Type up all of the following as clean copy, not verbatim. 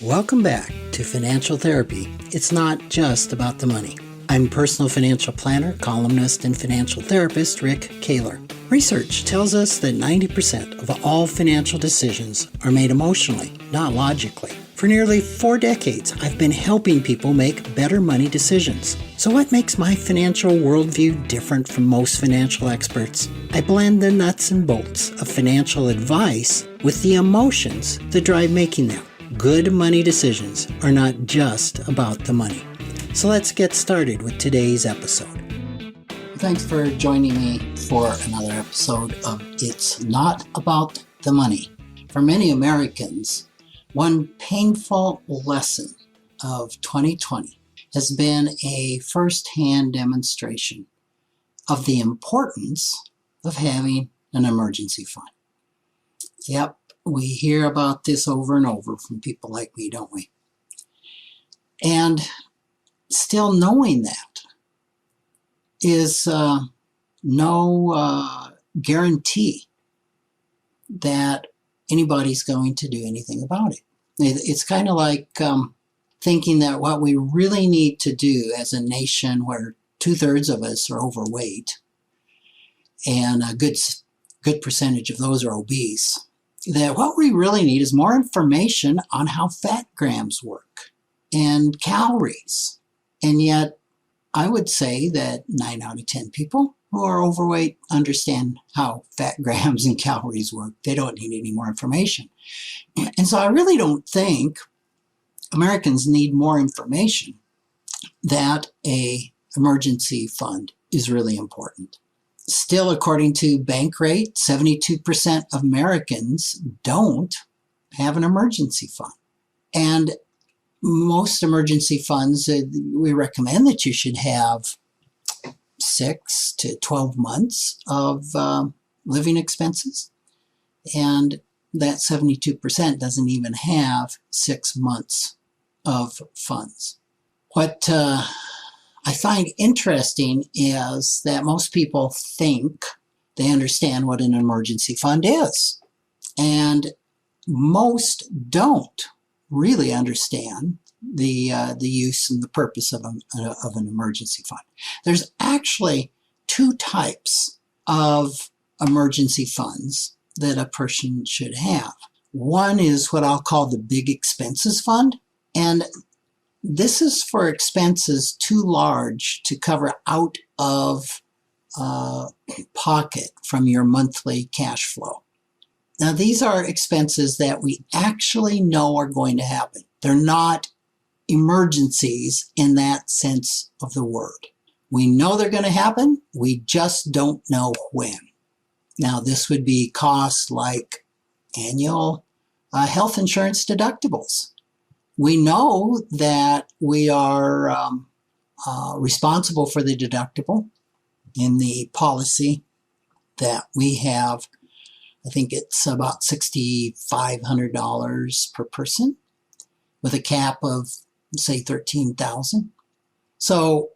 Welcome back to Financial Therapy. It's not just about the money. I'm personal financial planner, columnist, and financial therapist Rick Kahler. Research tells us that 90% of all financial decisions are made emotionally, not logically. For nearly 4 decades, I've been helping people make better money decisions. So what makes my financial worldview different from most financial experts? I blend the nuts and bolts of financial advice with the emotions that drive making them. Good money decisions are not just about the money. So let's get started with today's episode. Thanks for joining me for another episode of It's Not About the Money. For many Americans, one painful lesson of 2020 has been a first-hand demonstration of the importance of having an emergency fund. Yep, we hear about this over and over from people like me, don't we? And still knowing that is no guarantee that anybody's going to do anything about it. It's kind of like thinking that what we really need to do as a nation where 2/3 of us are overweight and a good percentage of those are obese, that what we really need is more information on how fat grams work and calories. And yet, I would say that 9 out of 10 people who are overweight understand how fat grams and calories work. They don't need any more information. And so I really don't think Americans need more information that an emergency fund is really important. Still, according to Bankrate, 72% of Americans don't have an emergency fund. And most emergency funds, we recommend that you should have 6 to 12 months of living expenses. And that 72% doesn't even have 6 months of funds. What I find interesting is that most people think they understand what an emergency fund is. And most don't really understand the use and the purpose of an emergency fund. There's actually 2 types of emergency funds that a person should have. One is what I'll call the big expenses fund, and this is for expenses too large to cover out of pocket from your monthly cash flow. Now, these are expenses that we actually know are going to happen. They're not emergencies in that sense of the word. We know they're going to happen. We just don't know when. Now, this would be costs like annual health insurance deductibles. We know that we are responsible for the deductible in the policy that we have. I think it's about $6,500 per person with a cap of, say, $13,000. So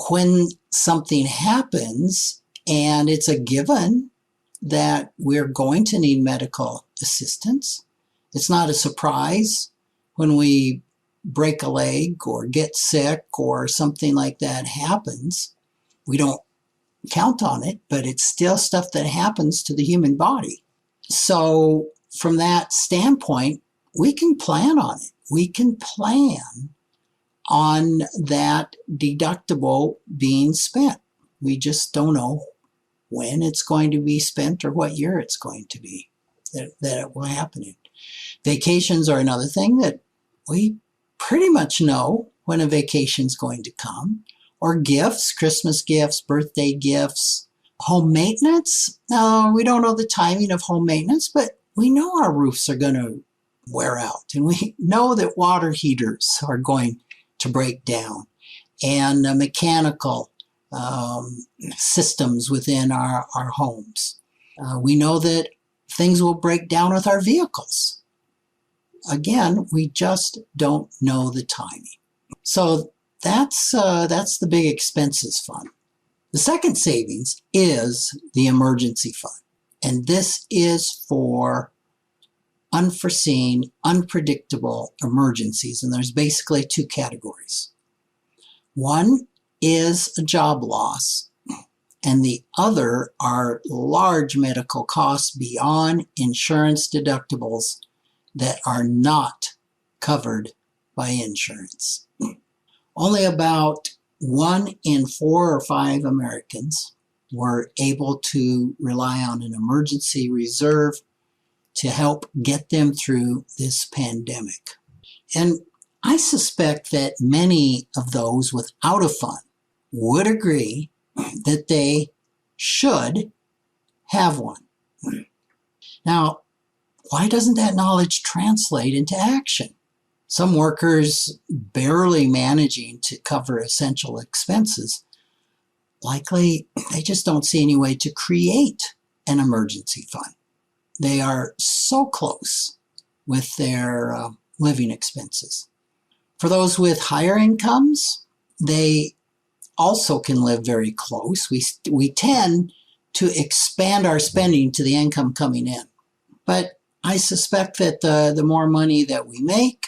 when something happens and it's a given that we're going to need medical assistance, it's not a surprise when we break a leg or get sick or something like that happens. We don't count on it, but it's still stuff that happens to the human body. So from that standpoint, we can plan on it. We can plan on that deductible being spent. We just don't know when it's going to be spent or what year it's going to be that it will happen in. Vacations are another thing that we pretty much know when a vacation's going to come. Or gifts, Christmas gifts, birthday gifts, home maintenance. We don't know the timing of home maintenance, but we know our roofs are going to wear out. And we know that water heaters are going to break down. And mechanical systems within our homes. We know that things will break down with our vehicles. Again, we just don't know the timing. So that's the big expenses fund. The second savings is the emergency fund. And this is for unforeseen, unpredictable emergencies. And there's basically two categories. One is a job loss, and the other are large medical costs beyond insurance deductibles that are not covered by insurance. Only about 1 in 4 or 5 Americans were able to rely on an emergency reserve to help get them through this pandemic. And I suspect that many of those without a fund would agree that they should have one. Now, why doesn't that knowledge translate into action? Some workers barely managing to cover essential expenses, likely they just don't see any way to create an emergency fund. They are so close with their living expenses. For those with higher incomes, they also can live very close. We tend to expand our spending to the income coming in. But I suspect that the more money that we make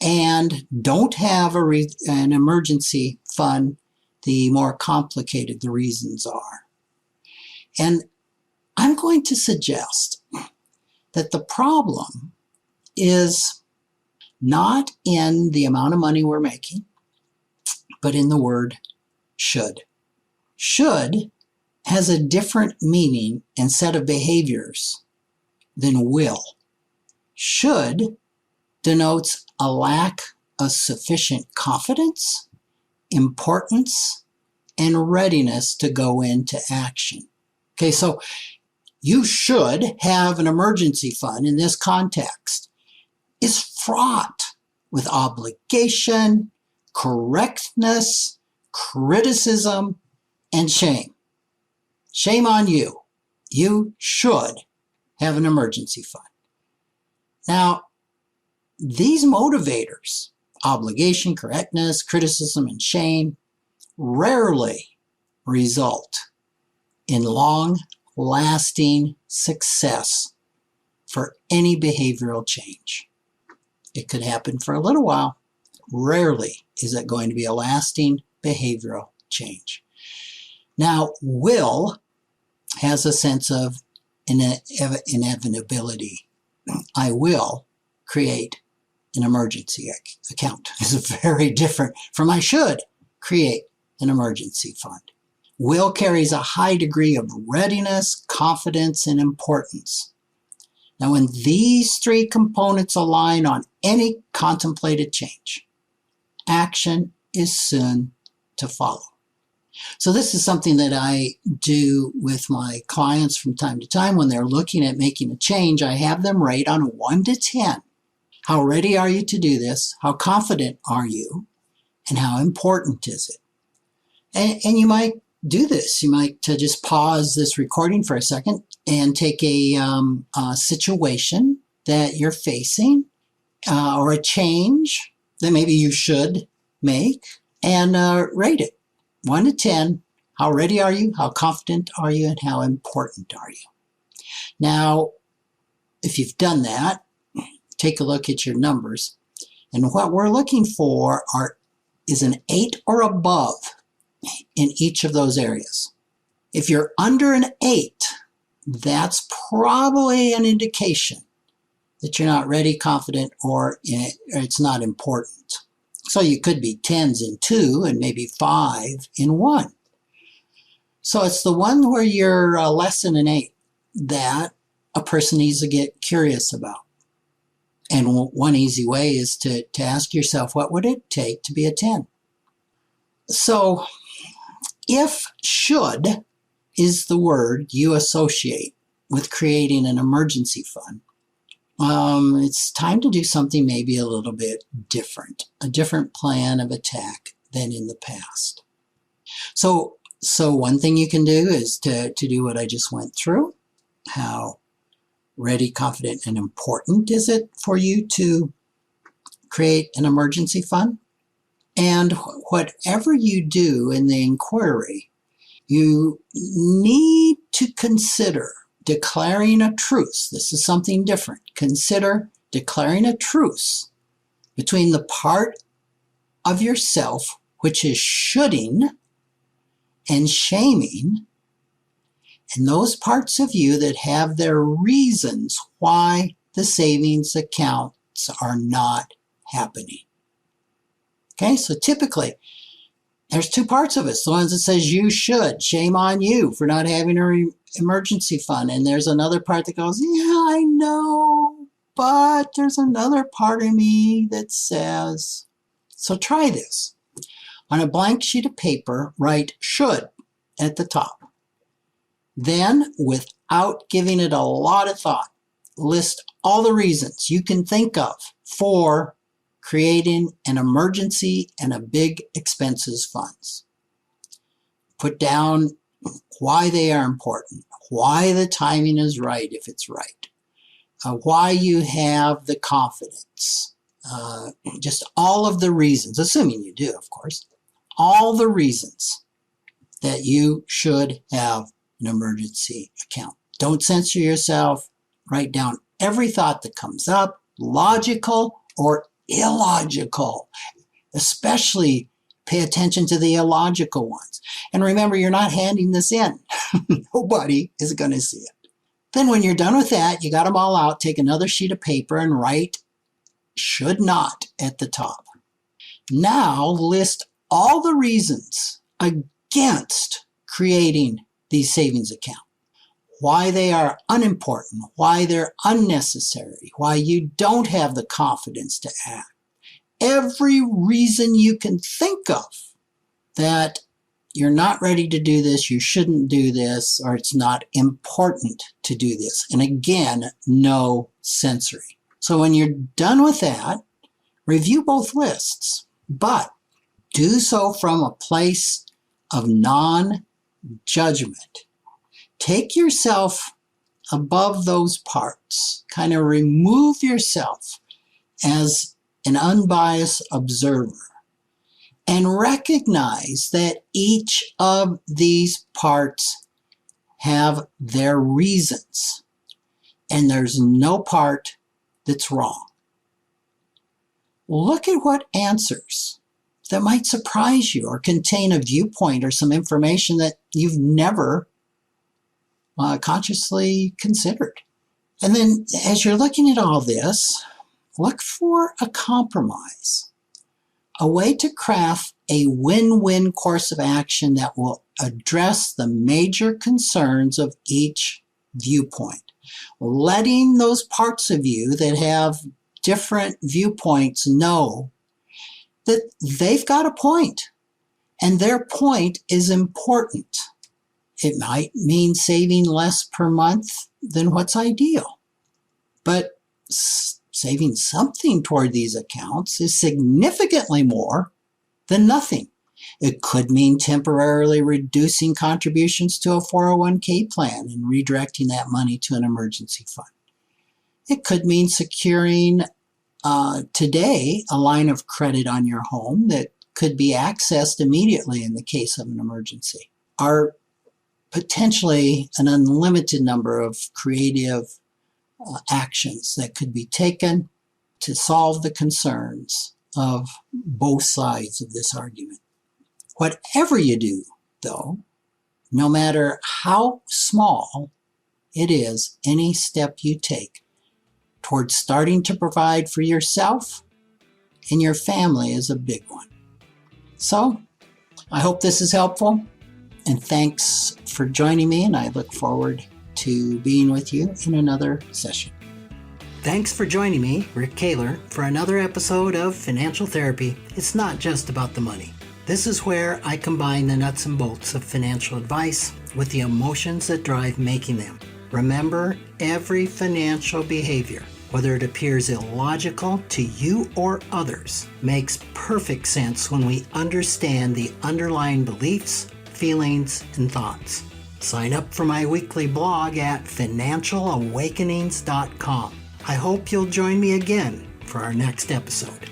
and don't have an emergency fund, the more complicated the reasons are. And I'm going to suggest that the problem is not in the amount of money we're making, but in the word should. Should has a different meaning and set of behaviors than will. Should denotes a lack of sufficient confidence, importance, and readiness to go into action. Okay, so you should have an emergency fund in this context is fraught with obligation, correctness, criticism, and shame. Shame on you. You should have an emergency fund. Now, these motivators, obligation, correctness, criticism, and shame, rarely result in long-lasting success for any behavioral change. It could happen for a little while. Rarely is it going to be a lasting behavioral change. Now, will has a sense of inevitability. I will create an emergency account. It's very different from I should create an emergency fund. Will carries a high degree of readiness, confidence, and importance. Now, when these three components align on any contemplated change, action is soon to follow. So this is something that I do with my clients from time to time. When they're looking at making a change, I have them rate on a 1 to 10. How ready are you to do this? How confident are you? And how important is it? And you might do this. You might just pause this recording for a second and take a situation that you're facing or a change that maybe you should make and rate it. 1 to 10, how ready are you? How confident are you? And how important are you? Now, if you've done that, take a look at your numbers. And what we're looking for is an 8 or above in each of those areas. If you're under an 8, that's probably an indication that you're not ready, confident, or it's not important. So you could be 10s in 2 and maybe 5 in 1. So it's the one where you're less than an 8 that a person needs to get curious about. And one easy way is to ask yourself, what would it take to be a 10? So if should is the word you associate with creating an emergency fund, it's time to do something maybe a little bit different, a different plan of attack than in the past. So one thing you can do is to do what I just went through. How ready, confident, and important is it for you to create an emergency fund? And whatever you do in the inquiry, you need to consider declaring a truce. This is something different. Consider declaring a truce between the part of yourself which is shoulding and shaming, and those parts of you that have their reasons why the savings accounts are not happening. Okay, so typically, there's two parts of us. The ones that says you should, shame on you for not having an emergency fund. And there's another part that goes, yeah, I know, but there's another part of me that says. So try this. On a blank sheet of paper, write should at the top. Then, without giving it a lot of thought, list all the reasons you can think of for creating an emergency and a big expenses funds. Put down why they are important, why the timing is right if it's right, why you have the confidence, just all of the reasons, assuming you do, of course, all the reasons that you should have an emergency account. Don't censor yourself. Write down every thought that comes up, logical or illogical. Especially pay attention to the illogical ones. And remember, you're not handing this in. Nobody is going to see it. Then when you're done with that, you got them all out, take another sheet of paper and write should not at the top. Now list all the reasons against creating these savings accounts. Why they are unimportant, why they're unnecessary, why you don't have the confidence to act. Every reason you can think of that you're not ready to do this, you shouldn't do this, or it's not important to do this. And again, no censoring. So when you're done with that, review both lists, but do so from a place of non-judgment. Take yourself above those parts. Kind of remove yourself as an unbiased observer and recognize that each of these parts have their reasons and there's no part that's wrong. Look at what answers that might surprise you or contain a viewpoint or some information that you've never consciously considered. And then as you're looking at all this, look for a compromise, a way to craft a win-win course of action that will address the major concerns of each viewpoint, letting those parts of you that have different viewpoints know that they've got a point and their point is important. It might mean saving less per month than what's ideal, but saving something toward these accounts is significantly more than nothing. It could mean temporarily reducing contributions to a 401k plan and redirecting that money to an emergency fund. It could mean securing today a line of credit on your home that could be accessed immediately in the case of an emergency, or potentially an unlimited number of creative actions that could be taken to solve the concerns of both sides of this argument. Whatever you do, though, no matter how small it is, any step you take towards starting to provide for yourself and your family is a big one. So, I hope this is helpful, and thanks for joining me, and I look forward to being with you in another session. Thanks for joining me, Rick Kahler, for another episode of Financial Therapy. It's not just about the money. This is where I combine the nuts and bolts of financial advice with the emotions that drive making them. Remember, every financial behavior, whether it appears illogical to you or others, makes perfect sense when we understand the underlying beliefs, feelings, and thoughts. Sign up for my weekly blog at financialawakenings.com. I hope you'll join me again for our next episode.